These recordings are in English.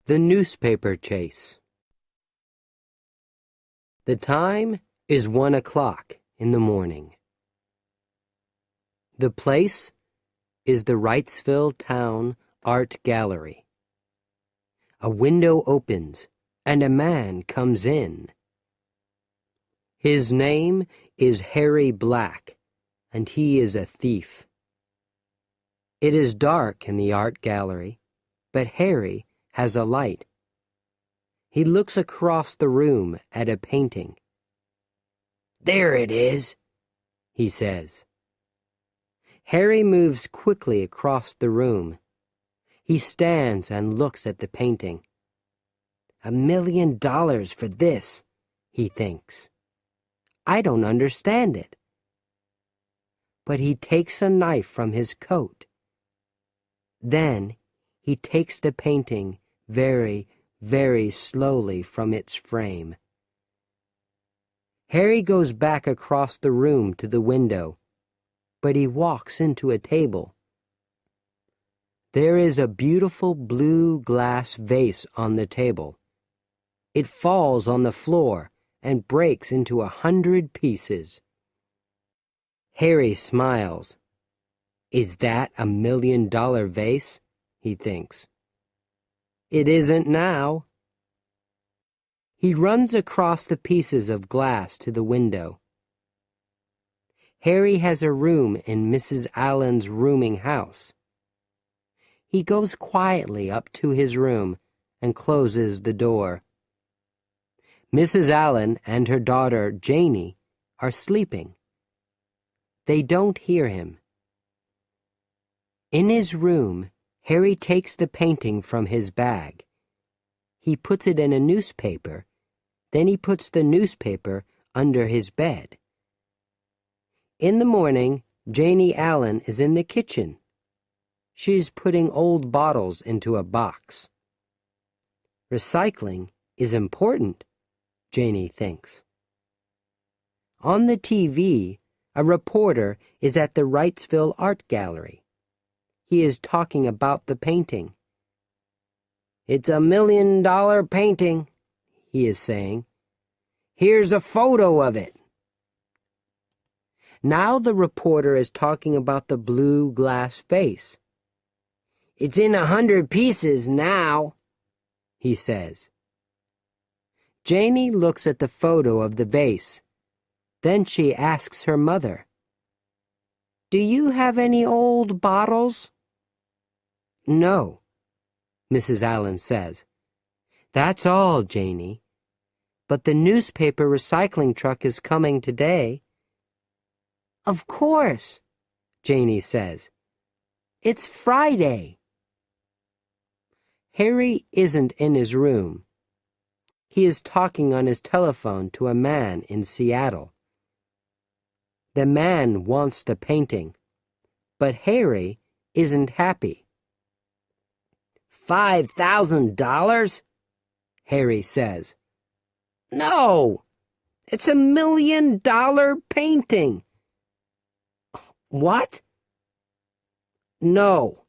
The newspaper chase. The time is 1 o'clock in the morning. The place is the Wrightsville Town Art Gallery. A window opens and a man comes in. His name is Harry Black, and he is a thief. It is dark in the art gallery, but Harry has a light. He looks across the room at a painting. "There it is," he says. Harry moves quickly across the room. He stands and looks at the painting. $1 million for this, he thinks. I don't understand it. But he takes a knife from his coat. Then he takes the painting very, very slowly from its frame. Harry goes back across the room to the window, but he walks into a table. There is a beautiful blue glass vase on the table. It falls on the floor and breaks into 100 pieces. Harry smiles. Is that $1 million vase? He thinks. It isn't now. He runs across the pieces of glass to the window. Harry has a room in Mrs. Allen's rooming house. He goes quietly up to his room and closes the door. Mrs. Allen and her daughter, Janie, are sleeping. They don't hear him. In his room, Harry takes the painting from his bag. He puts it in a newspaper. Then he puts the newspaper under his bed. In the morning, Janie Allen is in the kitchen. She's putting old bottles into a box. Recycling is important, Janie thinks. On the TV, a reporter is at the Wrightsville Art Gallery. He is talking about the painting. It's $1 million painting, he is saying. Here's a photo of it. Now the reporter is talking about the blue glass vase. It's in 100 pieces now, he says. Janie looks at the photo of the vase. Then she asks her mother, "Do you have any old bottles?" "No," Mrs. Allen says. "That's all, Janie. But the newspaper recycling truck is coming today." "Of course," Janie says. "It's Friday." Harry isn't in his room. He is talking on his telephone to a man in Seattle. The man wants the painting, but Harry isn't happy. $5,000? Harry says. No, it's $1 million painting. What? No,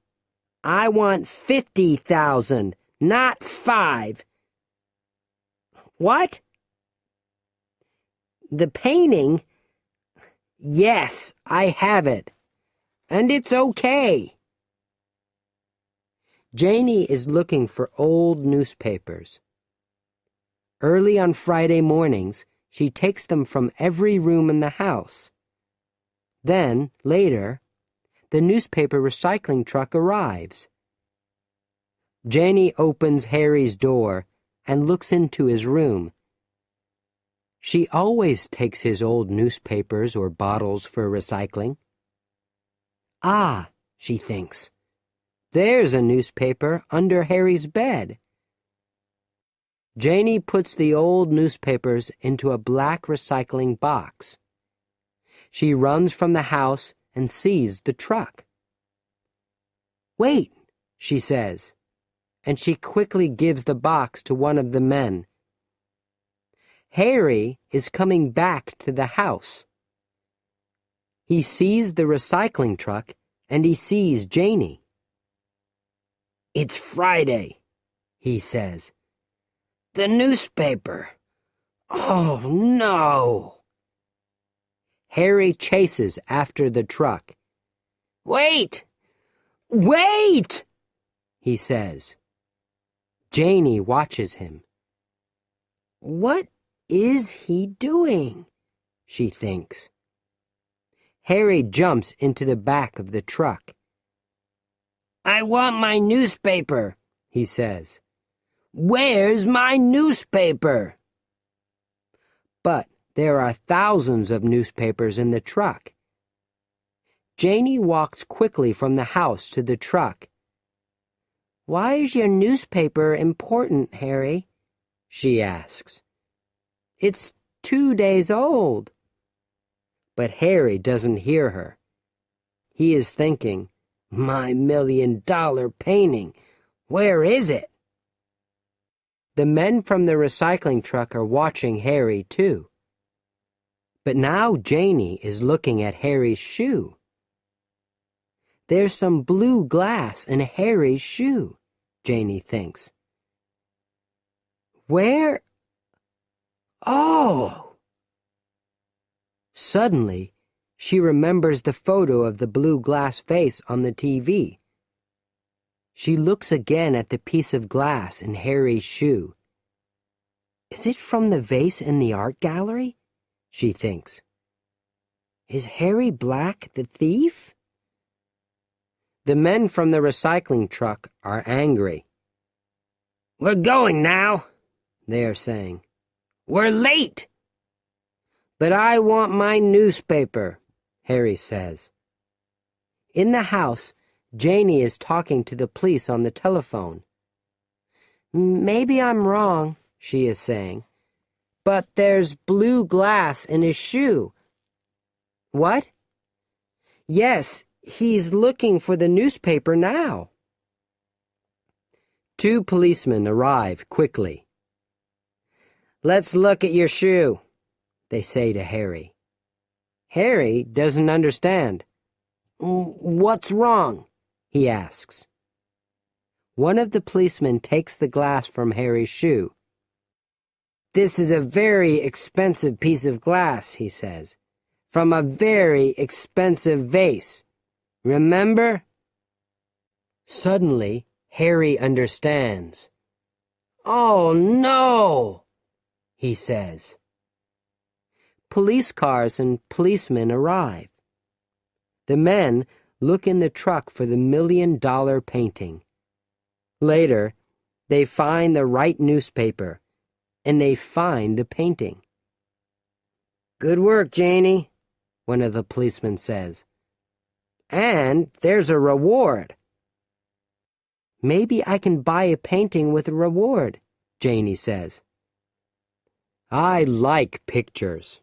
I want 50,000, not 5. What? The painting? Yes, I have it. And it's okay. Janie is looking for old newspapers. Early on Friday mornings, she takes them from every room in the house. Then, later, the newspaper recycling truck arrives. Janie opens Harry's door and looks into his room. She always takes his old newspapers or bottles for recycling. Ah, she thinks, there's a newspaper under Harry's bed. Janie puts the old newspapers into a black recycling box. She runs from the house and sees the truck. "Wait," she says, and she quickly gives the box to one of the men. Harry is coming back to the house. He sees the recycling truck and he sees Janie. "It's Friday," he says. "The newspaper. Oh, no." Harry chases after the truck. "Wait! Wait!" he says. Janie watches him. What is he doing? She thinks. Harry jumps into the back of the truck. "I want my newspaper," he says. "Where's my newspaper?" But there are thousands of newspapers in the truck. Janie walks quickly from the house to the truck. "Why is your newspaper important, Harry?" she asks. "It's 2 days old." But Harry doesn't hear her. He is thinking, my $1,000,000 painting, where is it? The men from the recycling truck are watching Harry, too. But now Janie is looking at Harry's shoe. There's some blue glass in Harry's shoe, Janie thinks. Where? Oh! Suddenly, she remembers the photo of the blue glass vase on the TV. She looks again at the piece of glass in Harry's shoe. Is it from the vase in the art gallery? She thinks. Is Harry Black the thief? The men from the recycling truck are angry. "We're going now," they are saying. "We're late." "But I want my newspaper," Harry says. In the house, Janie is talking to the police on the telephone. "Maybe I'm wrong," she is saying, "but there's blue glass in his shoe." "What?" "Yes, he's looking for the newspaper now." 2 policemen arrive quickly. "Let's look at your shoe," they say to Harry. Harry doesn't understand. "What's wrong?" he asks. One of the policemen takes the glass from Harry's shoe. "This is a very expensive piece of glass," he says, "from a very expensive vase. Remember?" Suddenly, Harry understands. "Oh, no!" he says. Police cars and policemen arrive. The men look in the truck for the $1,000,000 painting. Later, they find the right newspaper, and they find the painting. "Good work, Janie," one of the policemen says. "And there's a reward." "Maybe I can buy a painting with a reward," Janie says. "I like pictures,"